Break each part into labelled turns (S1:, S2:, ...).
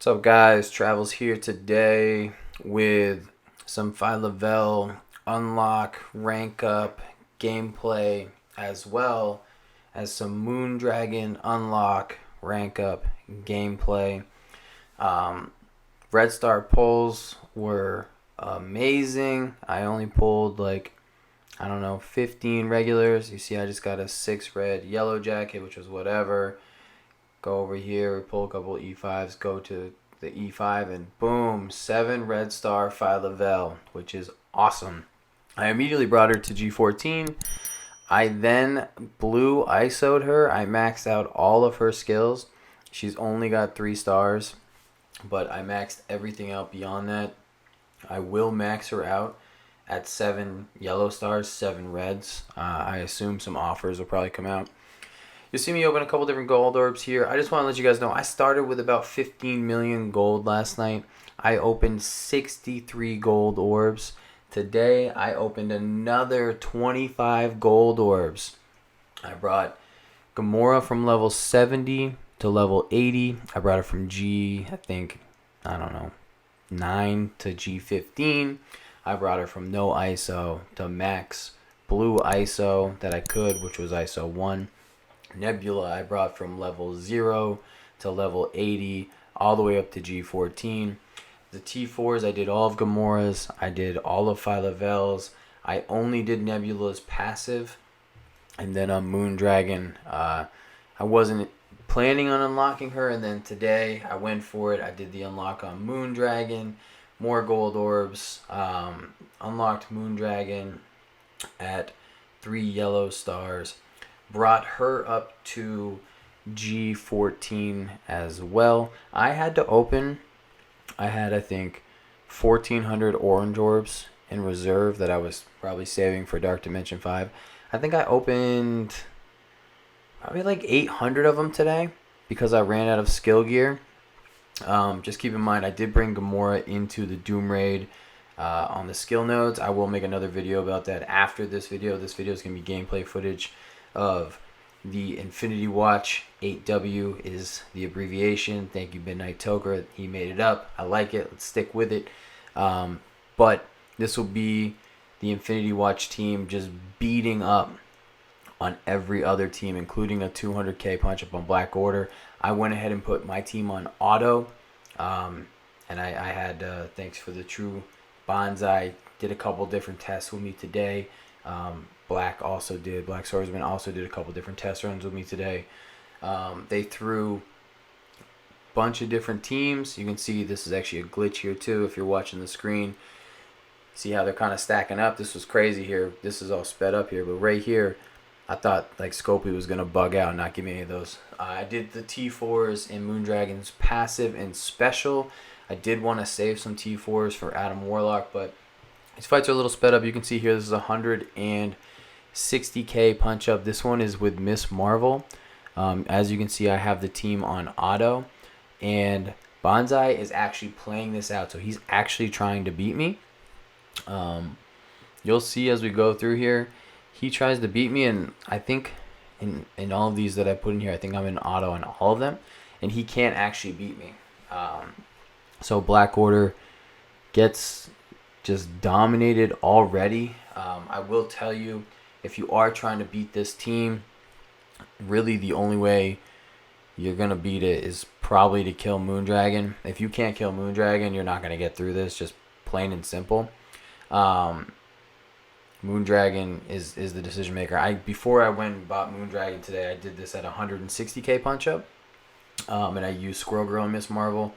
S1: What's up, guys? Travels here today with some Phyla unlock, rank up, gameplay, as well as some Moondragon unlock, rank up, gameplay. Um, Red Star pulls were amazing. I only pulled like, I don't know, 15 regulars. You see, I just got a 6 red yellow jacket, which was whatever. Go over here, pull a couple E5s, go to the E5, and boom, 7 red star Phyla, which is awesome. I immediately brought her to G14. I then blue ISO'd her. I maxed out all of her skills. She's only got 3 stars, but I maxed everything out beyond that. I will max her out at 7 yellow stars, 7 reds. I assume some offers will probably come out. You'll see me open a couple different gold orbs here. I just want to let you guys know I started with about 15 million gold last night. I opened 63 gold orbs. Today I opened another 25 gold orbs. I brought Gamora from level 70 to level 80. I brought her from I think, 9 to G15. I brought her from no ISO to max blue ISO that I could, which was ISO 1. Nebula I brought from level 0 to level 80 all the way up to G14. The T4s, I did all of Gamora's. I did all of Phyla. I only did Nebula's passive. And then on Moondragon, I wasn't planning on unlocking her. And then today I went for it. I did the unlock on Moondragon. More gold orbs. Unlocked Moondragon at 3 yellow stars. Brought her up to G14 as well. I had to open, I think 1,400 orange orbs in reserve that I was probably saving for Dark Dimension 5. I think I opened probably like 800 of them today because I ran out of skill gear. Just keep in mind, I did bring Gamora into the Doom Raid on the skill nodes. I will make another video about that after this video. This video is going to be gameplay footage of the Infinity Watch. 8W is the abbreviation. Thank you, Midnight Toker. He made it up. I like it. Let's stick with it. But this will be the Infinity Watch team just beating up on every other team, including a 200k punch up on Black Order. I went ahead and put my team on auto. And I had, thanks for the true Bonsai, did a couple different tests with me today. Black Swordsman also did a couple different test runs with me today. They threw a bunch of different teams. You can see this is actually a glitch here too if you're watching the screen. See how they're kind of stacking up. This was crazy here. This is all sped up here, but right here I thought like Scopely was going to bug out and not give me any of those. I did the T4s in Moondragon's passive and special. I did want to save some T4s for Adam Warlock, but these fights are a little sped up. You can see here this is 160k punch up. This one is with Miss Marvel. As you can see, I have the team on auto, and Bonsai is actually playing this out, so he's actually trying to beat me. You'll see as we go through here, he tries to beat me, and I think in all of these that I put in here, I think I'm in auto on all of them, and he can't actually beat me. So Black Order gets just dominated already. I will tell you, if you are trying to beat this team, really the only way you're going to beat it is probably to kill Moondragon. If you can't kill Moondragon, you're not going to get through this, just plain and simple. Moondragon is the decision maker. Before I went and bought Moondragon today, I did this at 160k punch up, and I used Squirrel Girl and Miss Marvel.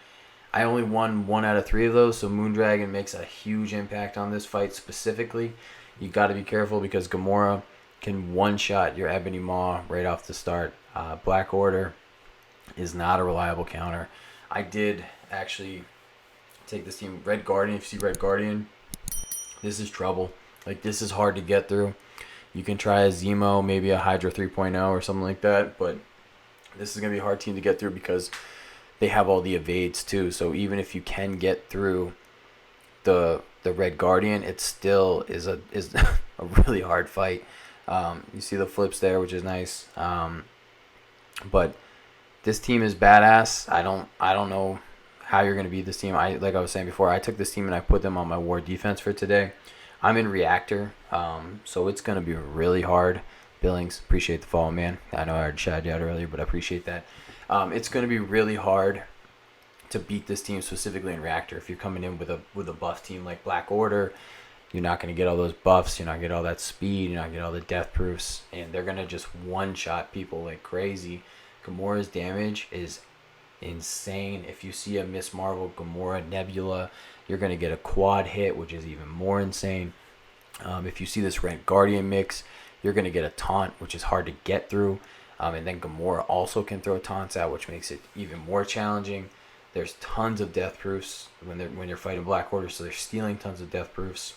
S1: I only won 1 out of 3 of those, so Moondragon makes a huge impact on this fight specifically. You got to be careful because Gamora can one-shot your Ebony Maw right off the start. Black Order is not a reliable counter. I did actually take this team. Red Guardian, if you see Red Guardian, this is trouble. Like, this is hard to get through. You can try a Zemo, maybe a Hydra 3.0 or something like that, but this is going to be a hard team to get through because they have all the evades too. So even if you can get through the Red Guardian, it still is a really hard fight. You see the flips there, which is nice. But this team is badass. I don't know how you're going to beat this team. Like I was saying before, I took this team and I put them on my war defense for today. I'm in reactor, so it's going to be really hard. Billings, appreciate the follow, man. I know I already shouted you out earlier, but I appreciate that. It's going to be really hard to beat this team, specifically in reactor. If you're coming in with a buff team like Black Order, you're not going to get all those buffs. You're not going to get all that speed. You're not going to get all the death proofs. And they're going to just one-shot people like crazy. Gamora's damage is insane. If you see a Miss Marvel, Gamora, Nebula, you're going to get a quad hit, which is even more insane. If you see this Red Guardian mix, you're going to get a taunt, which is hard to get through. And then Gamora also can throw taunts out, which makes it even more challenging. There's tons of death proofs when you're fighting Black Order, so they're stealing tons of death proofs.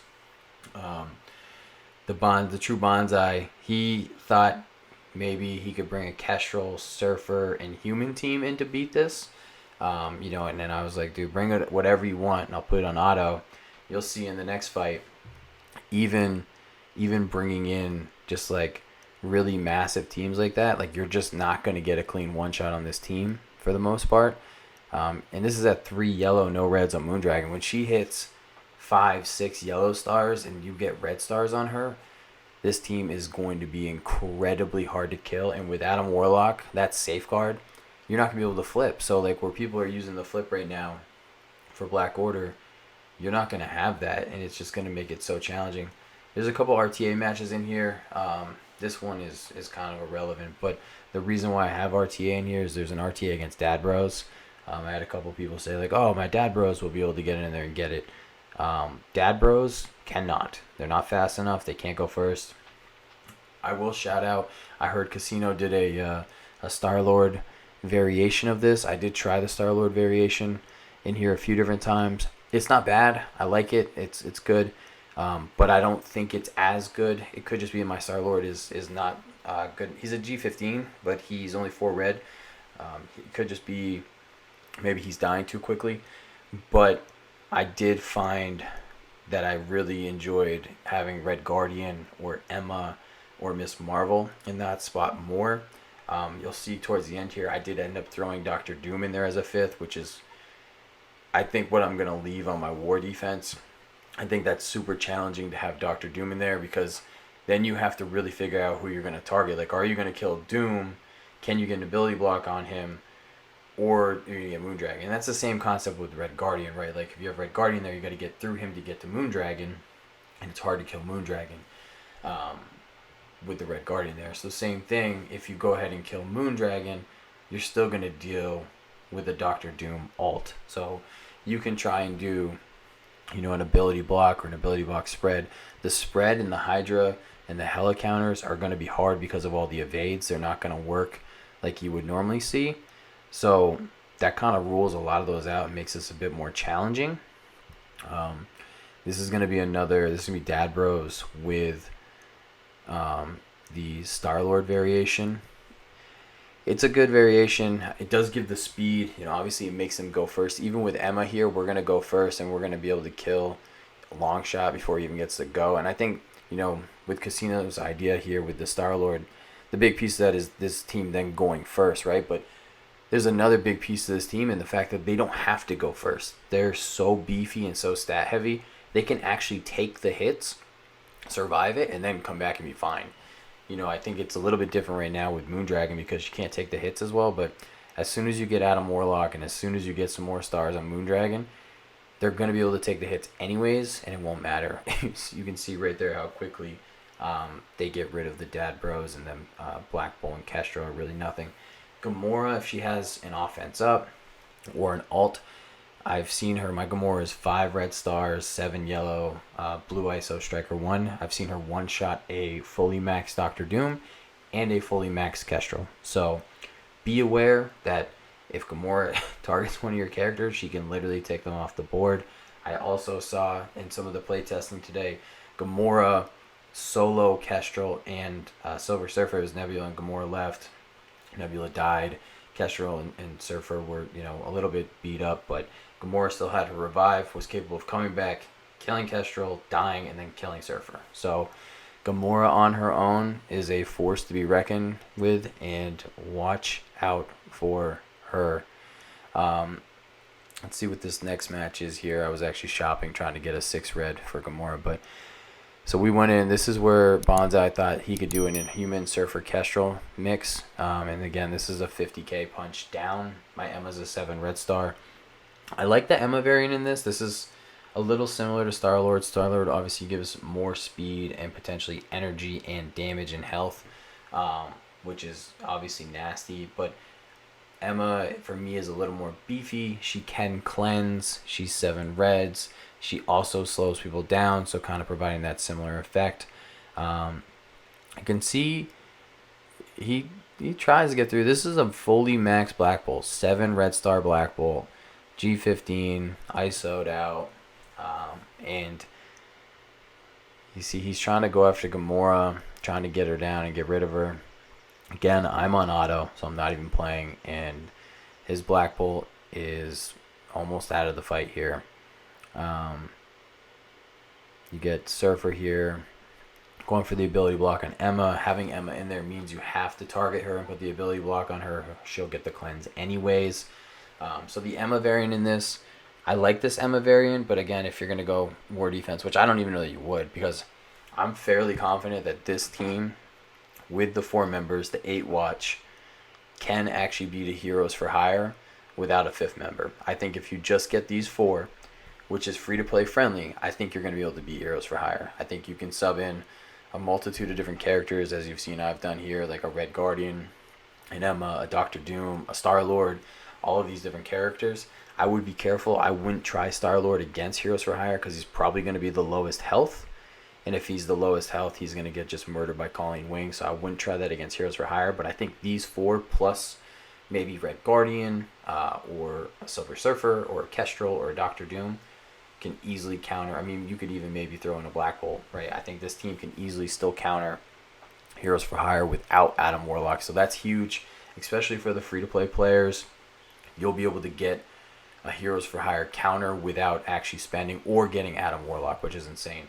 S1: The true Bonsai, he thought maybe he could bring a Kestrel, Surfer, and Human team in to beat this. And then I was like, dude, bring it whatever you want, and I'll put it on auto. You'll see in the next fight, even bringing in just like really massive teams like that, like you're just not going to get a clean one-shot on this team for the most part. And this is at 3 yellow, no reds on Moondragon. When she hits 5-6 yellow stars and you get red stars on her, this team is going to be incredibly hard to kill. And with Adam Warlock, that safeguard, you're not going to be able to flip. So like where people are using the flip right now for Black Order, you're not going to have that, and it's just going to make it so challenging. There's a couple RTA matches in here. This one is kind of irrelevant, but the reason why I have RTA in here is there's an RTA against dadbros. I had a couple people say like, oh, my dadbros will be able to get in there and get it. Dadbros cannot. They're not fast enough. They can't go first. I will shout out, I heard Casino did a Star-Lord variation of this. I did try the Star-Lord variation in here a few different times. It's not bad. I like it. It's good. But I don't think it's as good. It could just be my Star-Lord is not good. He's a G15, but he's only 4 red. It could just be maybe he's dying too quickly. But I did find that I really enjoyed having Red Guardian or Emma or Miss Marvel in that spot more. You'll see towards the end here, I did end up throwing Dr. Doom in there as a 5th, which is, I think, what I'm going to leave on my war defense. I think that's super challenging to have Dr. Doom in there, because then you have to really figure out who you're going to target. Like, are you going to kill Doom? Can you get an ability block on him? Or you're going to get Moondragon. And that's the same concept with Red Guardian, right? Like, if you have Red Guardian there, you got to get through him to get to Moondragon. And it's hard to kill Moondragon with the Red Guardian there. So same thing, if you go ahead and kill Moondragon, you're still going to deal with a Dr. Doom ult. So you can try and do, an ability block or an ability block spread. The spread in the Hydra and the Hela counters are going to be hard because of all the evades. They're not going to work like you would normally see. So that kind of rules a lot of those out and makes this a bit more challenging. This is going to be Dadbros with the Star-Lord variation. It's a good variation. It does give the speed. Obviously it makes them go first. Even with Emma here, we're going to go first, and we're going to be able to kill a long shot before he even gets to go. And I think, with Casino's idea here with the Star-Lord, the big piece of that is this team then going first, right? But there's another big piece of this team in the fact that they don't have to go first. They're so beefy and so stat heavy. They can actually take the hits, survive it, and then come back and be fine. I think it's a little bit different right now with Moondragon because you can't take the hits as well. But as soon as you get Adam Warlock and as soon as you get some more stars on Moondragon, they're going to be able to take the hits anyways, and it won't matter. You can see right there how quickly they get rid of the Dadbros, and then Black Bull and Kestrel are really nothing. Gamora, if she has an offense up or an ult, I've seen her. My Gamora is 5 red stars, 7 yellow, blue ISO striker 1. I've seen her one-shot a fully maxed Dr. Doom and a fully maxed Kestrel. So be aware that if Gamora targets one of your characters, she can literally take them off the board. I also saw in some of the playtesting today, Gamora solo Kestrel and Silver Surfer. As Nebula and Gamora left, Nebula died. Kestrel and Surfer were, a little bit beat up, but Gamora still had her revive, was capable of coming back, killing Kestrel, dying, and then killing Surfer. So Gamora on her own is a force to be reckoned with, and watch out for her. Let's see what this next match is here. I was actually shopping, trying to get a 6 red for Gamora, but so we went in. This is where Bonsai thought he could do an Inhuman Surfer Kestrel mix. And again, this is a 50k punch down. My Emma's a 7 red star. I like the Emma variant in this. This is a little similar to Star-Lord. Star-Lord obviously gives more speed and potentially energy and damage and health, which is obviously nasty. But Emma, for me, is a little more beefy. She can cleanse. She's 7 reds. She also slows people down, so kind of providing that similar effect. You can see he tries to get through. This is a fully max Black Bolt. 7 red star Black Bolt. G15, ISO'd out. And you see he's trying to go after Gamora, trying to get her down and get rid of her. Again, I'm on auto, so I'm not even playing, and his Black Bolt is almost out of the fight here. You get Surfer here, going for the ability block on Emma. Having Emma in there means you have to target her and put the ability block on her. She'll get the cleanse anyways. So the Emma variant in this, I like this Emma variant, but again, if you're going to go war defense, which I don't even know that you would, because I'm fairly confident that this team, with the 4 members, the 8 watch, can actually be the heroes for hire without a 5th member. I think if you just get these 4, which is free to play friendly, I think you're going to be able to be heroes for hire. I think you can sub in a multitude of different characters, as you've seen I've done here, like a Red Guardian, an Emma, a Doctor Doom, a Star-Lord, all of these different characters. I would be careful. I wouldn't try Star-Lord against heroes for hire because he's probably going to be the lowest health. And if he's the lowest health, he's going to get just murdered by Calling Wing. So I wouldn't try that against heroes for hire. But I think these 4 plus maybe Red Guardian or a Silver Surfer or a Kestrel or a Doctor Doom can easily counter. I mean, you could even maybe throw in a Black Bolt, right? I think this team can easily still counter heroes for hire without Adam Warlock. So that's huge, especially for the free-to-play players. You'll be able to get a heroes for hire counter without actually spending or getting Adam Warlock, which is insane.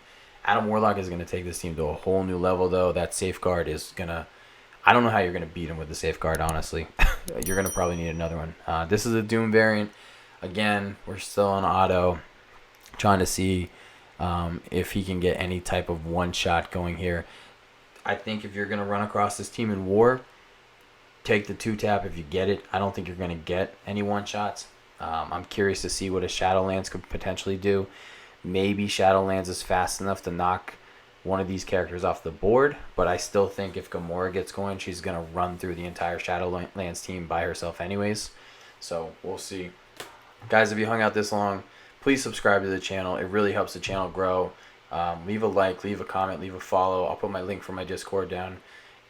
S1: Adam Warlock is going to take this team to a whole new level, though. That safeguard is going to... I don't know how you're going to beat him with the safeguard, honestly. You're going to probably need another one. This is a Doom variant. Again, we're still on auto, trying to see if he can get any type of one-shot going here. I think if you're going to run across this team in war, take the 2-tap if you get it. I don't think you're going to get any one-shots. I'm curious to see what a Shadowlands could potentially do. Maybe Shadowlands is fast enough to knock one of these characters off the board, but I still think if Gamora gets going, she's going to run through the entire Shadowlands team by herself anyways. So we'll see. Guys, if you hung out this long, please subscribe to the channel. It really helps the channel grow. Leave a like, leave a comment, leave a follow. I'll put my link for my Discord down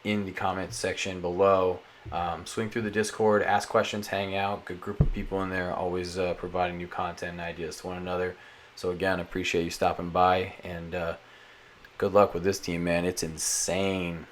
S1: in the comments section below. Swing through the Discord, ask questions, hang out. Good group of people in there, always providing new content and ideas to one another. So again, appreciate you stopping by, and good luck with this team, man. It's insane.